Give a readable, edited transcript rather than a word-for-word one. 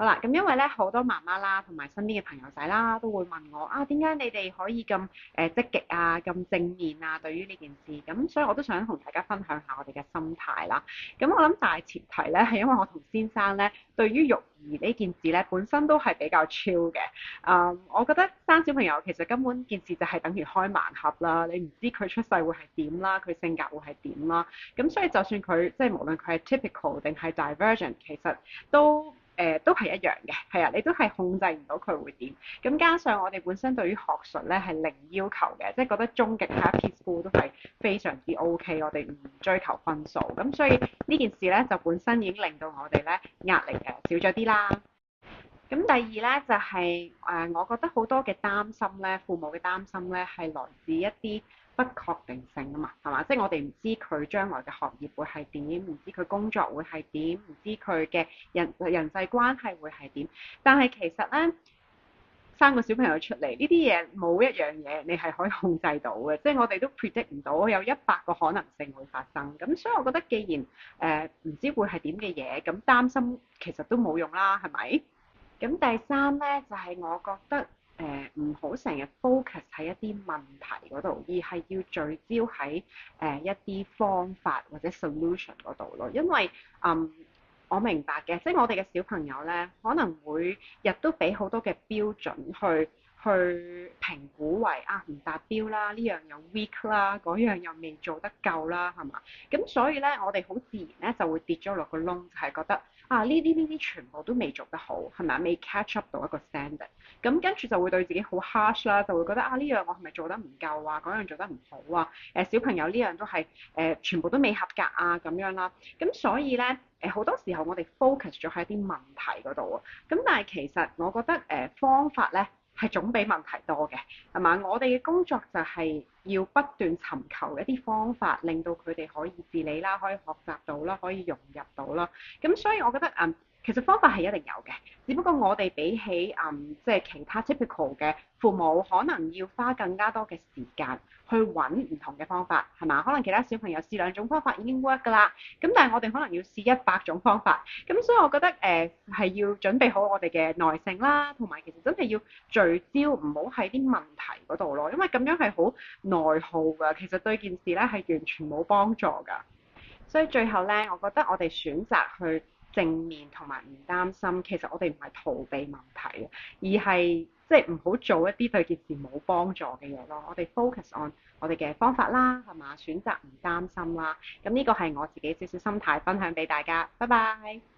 好啦，咁因為咧好多媽媽啦，同埋身邊嘅朋友仔啦，都會問我啊，點解你哋可以咁積極啊，咁正面啊，對於呢件事，咁所以我都想同大家分享下我哋嘅心態啦。咁我諗大前提咧係因為我同先生咧對於育兒呢件事咧本身都係比較 chill 嘅。我覺得生小朋友其實根本件事就係等於開盲盒啦，你唔知佢出世會係點啦，佢性格會係點啦。咁所以就算佢即係無論佢係 typical 定係 divergent，其實都係一樣嘅，係啊，你都係控制唔到佢會點。咁加上我哋本身對於學術咧係零要求嘅，即係覺得終極 happy school 都係非常之 OK，我哋唔追求分數。咁所以呢件事咧就本身已經令到我哋咧壓力少咗啲啦。咁第二咧就係、我覺得好多嘅擔心咧，父母嘅擔心咧係來自一啲不確定性啊嘛，係嘛？即係我哋唔知佢將來嘅學業會係點，唔知佢工作會係點，唔知佢嘅人際關係會係點。但係其實咧，生個小朋友出嚟呢啲嘢冇一樣嘢你係可以控制到嘅，即係我哋都 predict 唔到有100個可能性會發生。咁所以我覺得既然唔知會係點嘅嘢，咁擔心其實都冇用啦，係咪？咁第三咧就係、我覺得唔好成日 focus 喺一啲問題嗰度，而係要聚焦喺一啲方法或者 solution 嗰度咯。因為我明白嘅，即係我哋嘅小朋友咧，可能每日都俾好多嘅標準去評估為啊唔達標啦，呢樣又 weak 啦，嗰樣又未做得夠啦，係嘛？咁所以咧，我哋好自然咧就會跌咗落個窿，就係覺得啊呢啲全部都未做得好，係咪啊？未 catch up 到一個 standard，咁跟住就會對自己好 harsh 啦，就會覺得啊呢樣我係咪做得唔夠啊？嗰樣做得唔好啊？小朋友呢樣都係全部都未合格啊咁樣啦，咁所以咧好多時候我哋 focus 咗喺啲問題嗰度啊，咁但係其實我覺得方法咧係總比問題多嘅，係嘛？我哋嘅工作就係要不斷尋求一啲方法，令到佢哋可以自理啦，可以學習到啦，可以融入到啦。咁所以我覺得其實方法係一定有嘅，只不過我哋比起即係其他 typical 嘅父母，可能要花更加多嘅時間去揾唔同嘅方法，係嘛？可能其他小朋友試2種方法已經 work 㗎啦，咁但係我哋可能要試100種方法，咁所以我覺得係要準備好我哋嘅耐性啦，同埋其實真係要聚焦，唔好喺啲問題嗰度咯，因為咁樣係好內耗㗎，其實對件事咧係完全冇幫助㗎。所以最後咧，我覺得我哋選擇去正面同埋唔擔心，其實我哋唔係逃避問題，而係即係唔好做一啲對件事冇幫助嘅嘢咯。我哋 focus on 我哋嘅方法啦，係嘛？選擇唔擔心啦。咁呢個係我自己少少心態分享俾大家。拜拜。